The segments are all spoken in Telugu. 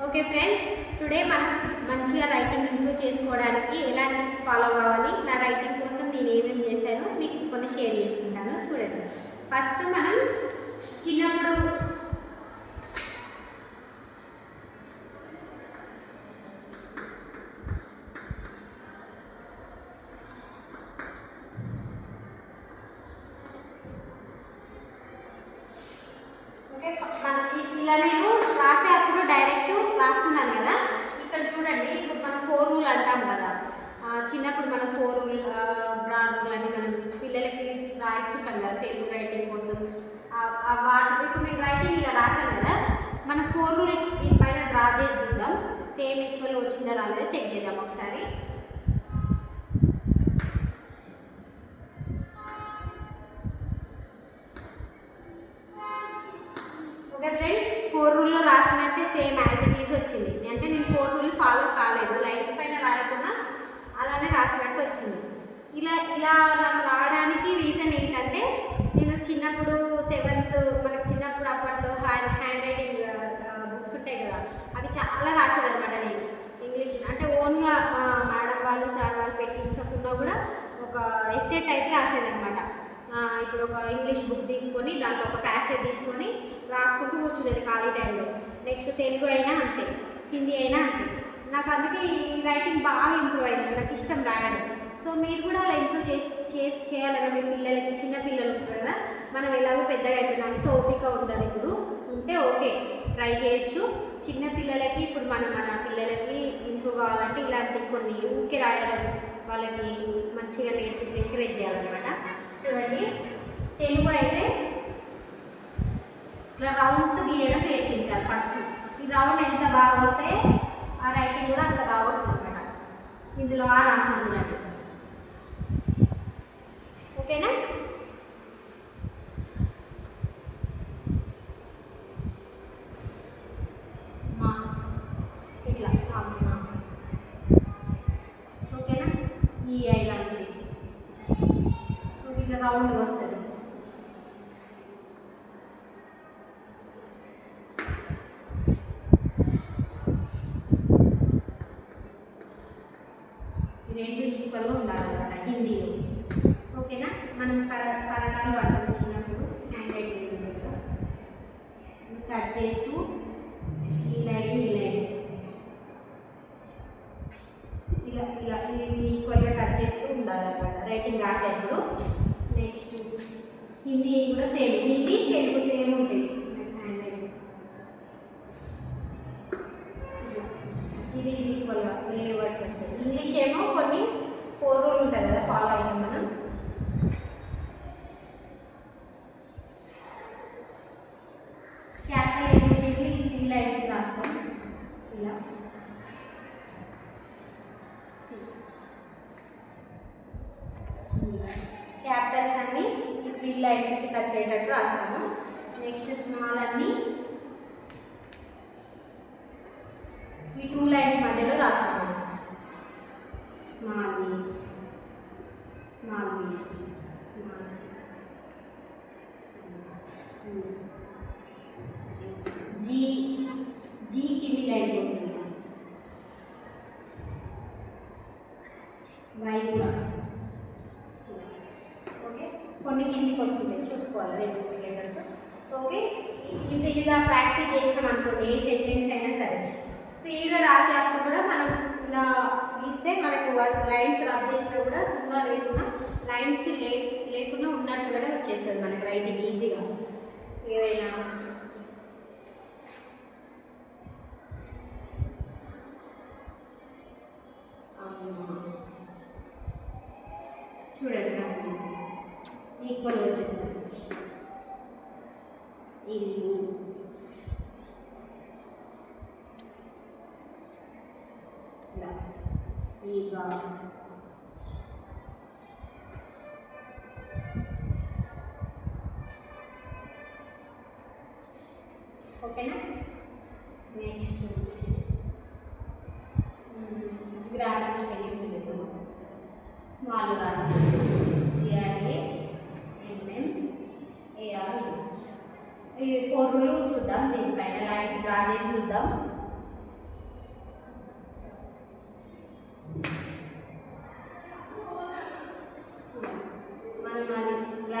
ఓకే ఫ్రెండ్స్, టుడే మనం మంచిగా రైటింగ్ ఇంప్రూవ్ చేసుకోవడానికి ఎలాంటి టిప్స్ ఫాలో కావాలి, నా రైటింగ్ కోసం నేను ఏమేమి చేశానో మీకు కొన్ని షేర్ చేసుకుంటాను. చూడండి, ఫస్ట్ మనం చిన్నప్పుడు ఇలా నేను రాసేటప్పుడు డైరెక్ట్ రాస్తున్నాను కదా. ఇక్కడ చూడండి, ఇప్పుడు మనం 4 రూల్ అంటాం కదా. చిన్నప్పుడు మనం 4 రూల్, బ్రాడ్ రూల్ అని మనం పిల్లలకి రాయిస్తుంటాం కదా తెలుగు రైటింగ్ కోసం. వాటి ఇప్పుడు నేను రైటింగ్ ఇలా రాశాను కదా. మనం 4 రూల్ దీనిపైన డ్రా చేసి చూద్దాం. సేమ్ ఈక్వల్ వచ్చిందా రాలేదో చెక్ చేద్దాం ఒకసారి. ఓకే ఫ్రెండ్స్, 4 రూల్లో రాసినట్టే సేమ్ యాజ్ ఇట్ ఈజ్ వచ్చింది. అంటే నేను 4 రూల్ ఫాలో కాలేదు, లైన్స్ పైన రాయకుండా అలానే రాసినట్టు వచ్చింది. ఇలా నాకు రావడానికి రీజన్ ఏంటంటే, నేను చిన్నప్పుడు 7th మనకి చిన్నప్పుడు అప్పట్లో హ్యాండ్ రైటింగ్ బుక్స్ ఉంటాయి కదా, అవి చాలా రాసేదనమాట. నేను ఇంగ్లీష్ అంటే ఓన్గా మేడం వాళ్ళు సార్ వాళ్ళు పెట్టించకుండా కూడా ఒక ఎస్సే టైప్ రాసేదనమాట. ఇప్పుడు ఒక ఇంగ్లీష్ బుక్ తీసుకొని దాంట్లో ఒక ప్యాసేజ్ తీసుకొని రాసుకుంటూ కూర్చునేది ఖాళీ టైంలో. నెక్స్ట్ తెలుగు అయినా అంతే, హిందీ అయినా అంతే. నాకు అందుకే ఈ రైటింగ్ బాగా ఇంప్రూవ్ అయింది, నాకు ఇష్టం రాయడం. సో మీరు కూడా అలా ఇంప్రూవ్ చేయాలని మీ పిల్లలకి, చిన్న పిల్లలు ఉంటారు కదా, మనం ఎలాగో పెద్దగా అయిపోయినాం, అంత ఓపిక ఉండదు. ఇప్పుడు ఉంటే ఓకే ట్రై చేయొచ్చు. చిన్న పిల్లలకి ఇప్పుడు మన పిల్లలకి ఇంప్రూవ్ కావాలంటే ఇలాంటి కొన్ని ఊరికే రాయడం వాళ్ళకి మంచిగా నేర్పించి ఎంకరేజ్ చేయాలన్నమాట. చూడండి, తెలుగు అయితే ఇలా రౌండ్స్ గీయడం నేర్పించాలి ఫస్ట్. ఈ రౌండ్ ఎంత బాగా వస్తే ఆ రైటింగ్ కూడా అంత బాగా వస్తుంది అనమాట. ఇందులో ఆ రాసాను చూడండి. ఓకేనా? ఇట్లా ఓకేనా? ఈ ఐలా అంతే, ఇట్లా రౌండ్గా వస్తుంది. రెండు ఈక్వల్గా ఉండాలన్నమాట హిందీలో. ఓకేనా? మనం కన్నడలో పడుతుంది చిన్నప్పుడు హ్యాండ్ రైటింగ్ కట్ చేస్తూ ఈ లైన్ ఇలా ఈక్వల్గా కట్ చేస్తూ ఉండాలన్నమాట రైటింగ్ రాసేటప్పుడు. నెక్స్ట్ హిందీ కూడా సేమ్, హిందీ తెలుగు సేమ్ ఉంటుంది హ్యాండ్ రైటింగ్. ఇది ఈక్వల్గా ఏ వర్డ్స్ వస్తుంది. ఇంగ్లీష్ ఏమో కొన్ని 4 రూల్ ఉంటుంది కదా, ఫాలో అయ్యాం మనం. క్యాపిటల్ ఏబిసిడి ఈ 3 లైన్స్ రాస్తాం ఇలా. క్యాపిటల్స్ అన్ని ఈ 3 లైన్స్కి టచ్ అయ్యేటట్టు రాస్తాము. నెక్స్ట్ స్మాల్ అన్ని ఈ 2 లైన్స్ మధ్యలో రాస్తాము. Small B, small B, small C, G కింది లైన్ వస్తుంది. వై కూడా ఓకే, కొన్ని కిందికి వస్తుంది చూసుకోవాలి రెండు లెటర్స్. ఓకే, ఇలా ప్రాక్టీస్ చేసినాం అనుకోండి, ఏ సెంటెన్స్ అయినా సరే స్పీడ్గా రాసేటప్పుడు కూడా మనం ఇలా గీస్తే మనకు లైన్స్ రబ్ చేసినా కూడా ఉన్నా లేకున్నా లైన్స్ లేకుండా ఉన్నట్టుగానే వచ్చేస్తుంది మనకి రైటింగ్ ఈజీగా. ఏదైనా చూడండి, నాకు ఈక్వల్ వచ్చేస్తుంది. ఇల్లు, ఈగ, ఓకేనా? నెక్స్ట్ గ్రామర్ స్పెల్లింగ్ స్మాల్ రాస్తాను. GRAMMARU. ఈ 4 రూల్ చూద్దాం, దీనిపైన లైన్స్ డ్రా చేసి చూద్దాం.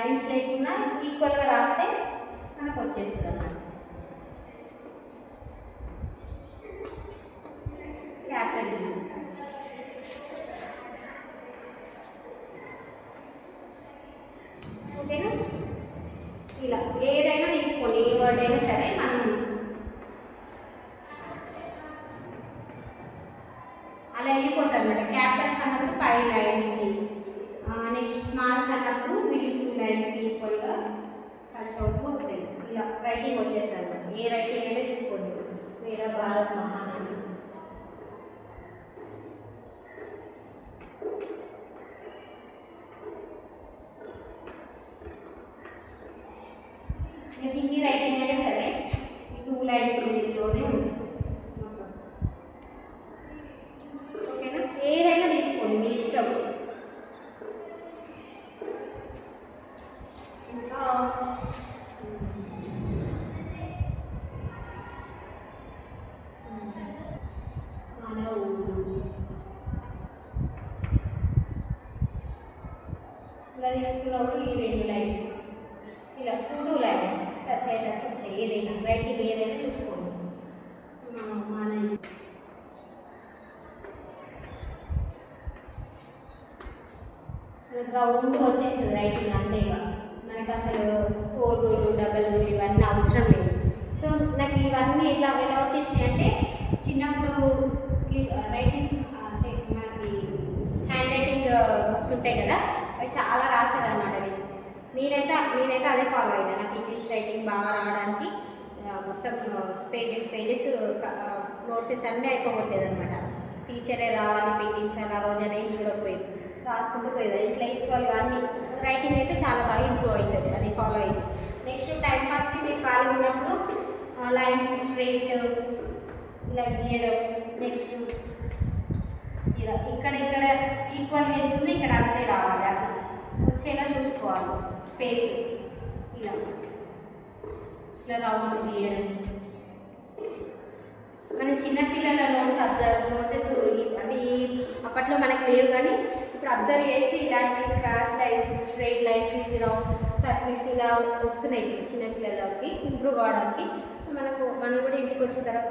లైన్స్ లేకుండా ఈక్వల్గా రాస్తే మనకు వచ్చేస్తుంది అన్నమాట. Capital G. ఓకేనా? ఇలా ఏదైనా తీసుకోండి, ఏ వర్డ్ అయినా సరే మనం అలా వెళ్ళిపోతాం అన్నమాట. క్యాపిటల్స్ అన్నప్పుడు 5 లైన్స్కి, నెక్స్ట్ స్మాల్స్ అన్నప్పుడు మిడిల్ 2 లైన్స్కి ఈక్వల్గా కలిసి అవుతూ వస్తాయి. ఇలా రైటింగ్ వచ్చేస్తుంది అన్నమాట. ఏ రైటింగ్ అయినా తీసుకోండి. వీర భారత్ మహానది. హిందీ రైటింగ్ అయినా సరే 2 లైన్స్ ఇందులోనే ఉంది. ఓకేనా? ఏదైనా తీసుకోండి, మీ ఇష్టం. ఇంకా ఇలా తీసుకున్నప్పుడు ఈ 2 లైన్స్ ఇలా 2 లైన్స్ టచ్ అయ్యేటట్టు వస్తాయి. ఏదైనా రైటింగ్ ఏదైనా చూసుకోండి. మన రౌండ్ వచ్చేస్తుంది రైటింగ్ అంతేగా. మనకు అసలు 4 రూలు, డబల్ రూల్ ఇవన్నీ అవసరం లేదు. సో నాకు ఇవన్నీ ఎలా వచ్చేసినాయి అంటే చిన్నప్పుడు రైటింగ్ అంటే మనకి హ్యాండ్ రైటింగ్ బుక్స్ ఉంటాయి కదా, అవి చాలా రాసేది అనమాట. నేనైతే అదే ఫాలో అయినా. నాకు ఇంగ్లీష్ రైటింగ్ బాగా రావడానికి మొత్తం పేజెస్ నోట్సెస్ అన్నీ అయిపోగొట్టేది అనమాట. టీచరే రావాలి పెట్టించాలి ఆ రోజు అనేది చూడకపోయేది, రాసుకుంటూ పోయేది. ఇట్లా ఈక్వల్గా అన్ని రైటింగ్ అయితే చాలా బాగా ఇంప్రూవ్ అవుతుంది, అది ఫాలో అయింది. నెక్స్ట్ టైం పాస్కి మీరు ఖాళీ ఉన్నప్పుడు లైన్స్ స్ట్రైట్ ఇలా గీయడం. నెక్స్ట్ ఇలా ఇక్కడ ఈక్వల్గా ఎంత ఉంది ఇక్కడ అంతే రావాలి, అట్లా వచ్చేలా చూసుకోవాలి. స్పేస్ ఇలా రౌండ్స్ గీయడం. మన చిన్నపిల్లల నోట్సెస్ అంటే అప్పట్లో మనకు లేవు, కానీ ఇప్పుడు అబ్జర్వ్ చేస్తే ఇలాంటి cross lines, straight lines, circles ఇలా వస్తున్నాయి చిన్నపిల్లలకి ఇంప్రూవ్ కావడానికి. సో మనం కూడా ఇంటికి వచ్చిన తర్వాత